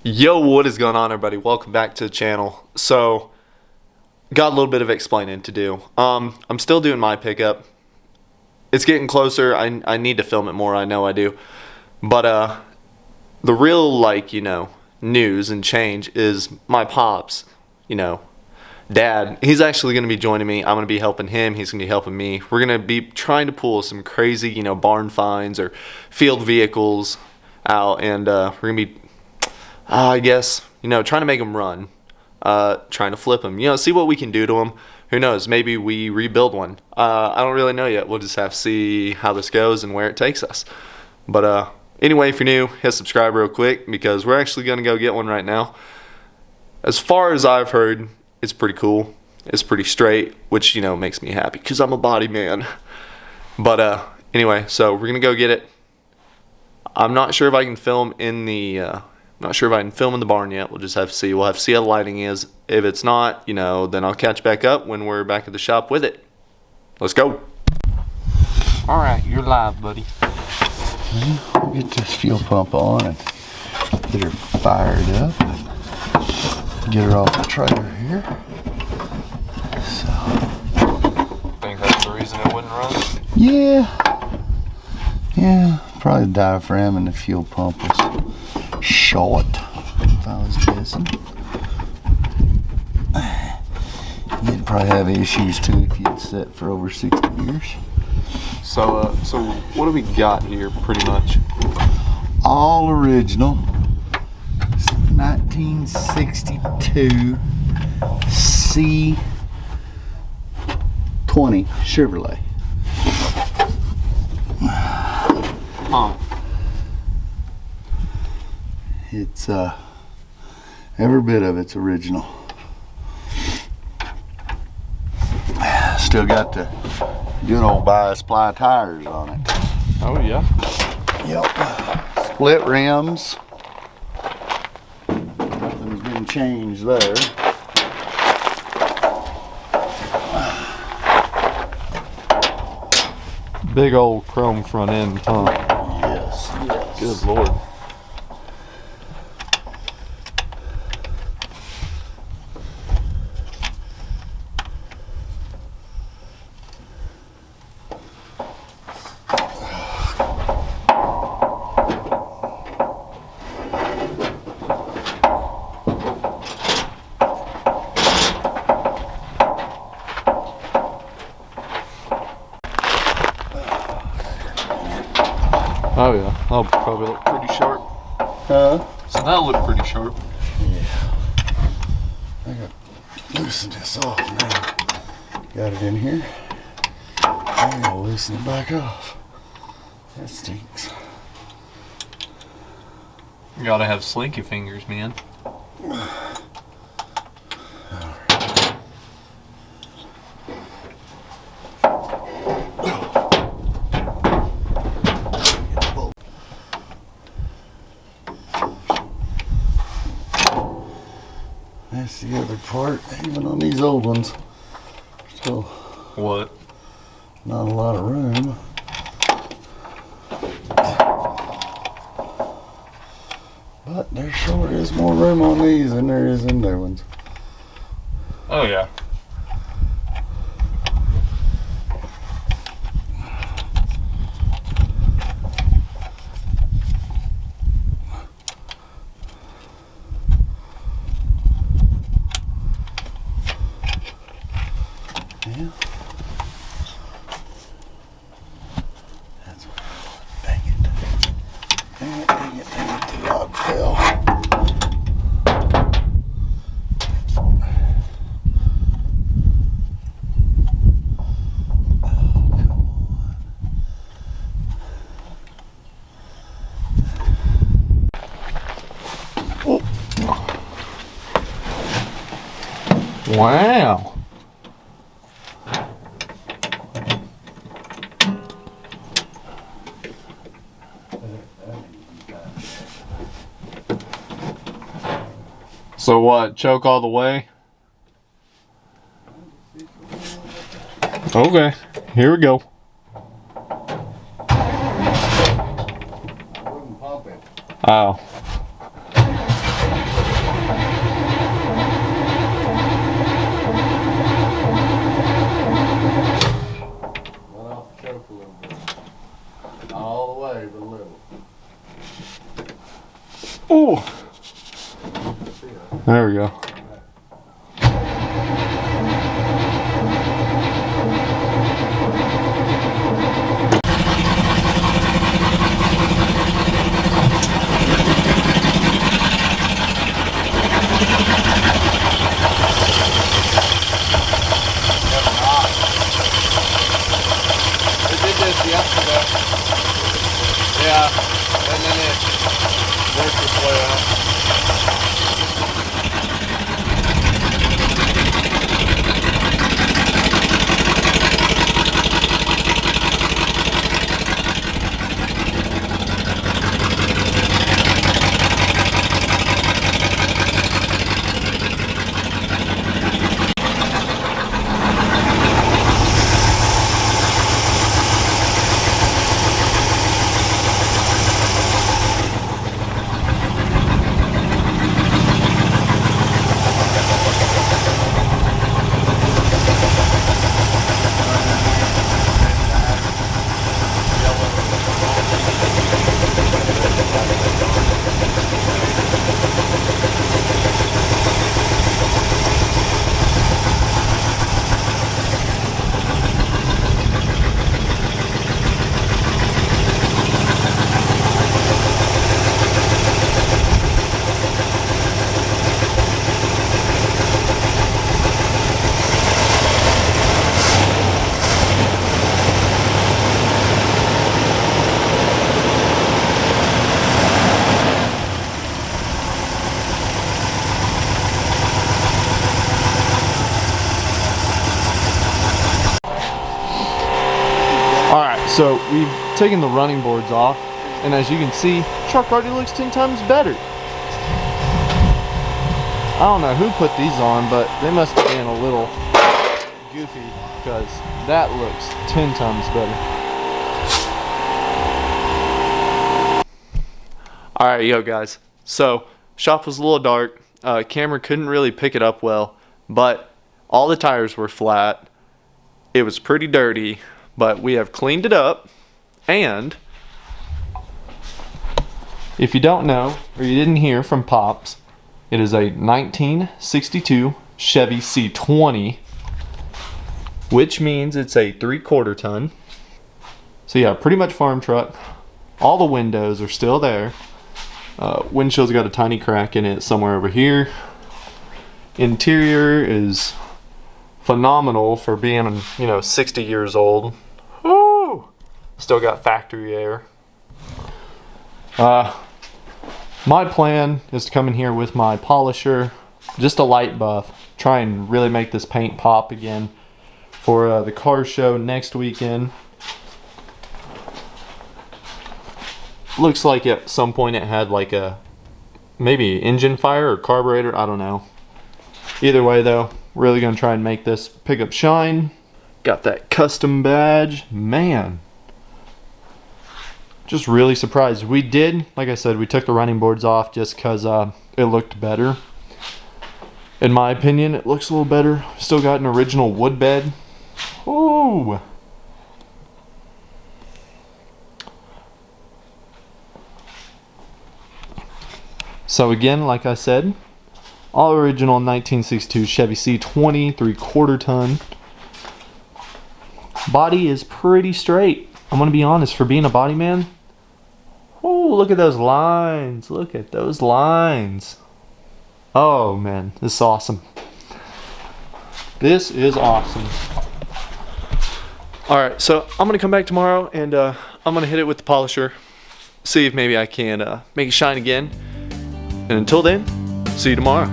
Yo, what is going on, everybody? Welcome back to the channel. So, got a little bit of explaining to do. I'm still doing my pickup. It's getting closer. I need to film it more. I know I do. But the real news and change is my pops. Dad. He's actually going to be joining me. I'm going to be helping him. He's going to be helping me. We're going to be trying to pull some crazy, barn finds or field vehicles out, and we're going to be I guess, trying to make them run, trying to flip them, see what we can do to them. Who knows, maybe we rebuild one. I don't really know yet. We'll just have to see how this goes and where it takes us. But anyway, if you're new, hit subscribe real quick because we're actually going to go get one right now. As far as I've heard, it's pretty cool. It's pretty straight, which, makes me happy because I'm a body man. But anyway, so we're going to go get it. I'm not sure if I can film in the... Not sure if I can film in the barn yet. We'll just have to see. We'll have to see how the lighting is. If it's not, then I'll catch back up when we're back at the shop with it. Let's go. All right, you're live, buddy. We'll get this fuel pump on and get her fired up and get her off the trailer here. So. Think that's the reason it wouldn't run? Yeah. Probably the diaphragm and the fuel pump was short, if I was guessing. You'd probably have issues too if you'd set for over 60 years. So what do we got here, pretty much? All original. 1962 C20 Chevrolet. Huh. It's every bit of it's original. Still got the good old bias ply tires on it. Oh yeah. Yep. Split rims. Nothing's been changed there. Big old chrome front end, huh? Yes. Good Lord. Oh yeah, that'll probably look pretty sharp. Huh? So that'll look pretty sharp. Yeah. I got to loosen this off now. Got it in here. I gotta loosen it back off. That stinks. You gotta have slinky fingers, man. That's the other part, even on these old ones. Still What? not a lot of room. But there sure is more room on these than there is in their ones. Oh yeah. Yeah. That's what. Dang it. Dang it. The rod fell. Oh, come on. Wow. So what, choke all the way? Okay, here we go. Wouldn't pump it. Oh. level. Oh, there we go. Yesterday. Yeah, and then it worked its way out. So we've taken the running boards off, and as you can see, truck already looks 10 times better. I don't know who put these on, but they must have been a little goofy, because that looks 10 times better. Alright, yo guys, so shop was a little dark, camera couldn't really pick it up well, but all the tires were flat. It was pretty dirty, but we have cleaned it up, and if you don't know, or you didn't hear from Pops, it is a 1962 Chevy C20, which means it's a 3/4 ton. So yeah, pretty much farm truck. All the windows are still there. Windshield's got a tiny crack in it somewhere over here. Interior is phenomenal for being, 60 years old. Woo! Still got factory air. My plan is to come in here with my polisher, just a light buff, try and really make this paint pop again for the car show next weekend. Looks like at some point it had like a maybe engine fire or carburetor, I don't know. Either way though, really gonna try and make this pickup shine. Got that custom badge, man. Just really surprised. We did, like I said, we took the running boards off just because it looked better. In my opinion, it looks a little better. Still got an original wood bed. Ooh. So again, like I said, all original 1962 Chevy C20 3/4 ton. Body is pretty straight. I'm gonna be honest, for being a body man. Oh, look at those lines. Look at those lines. Oh man, this is awesome. This is awesome. Alright, so I'm gonna come back tomorrow and I'm gonna hit it with the polisher. See if maybe I can make it shine again. And until then, see you tomorrow.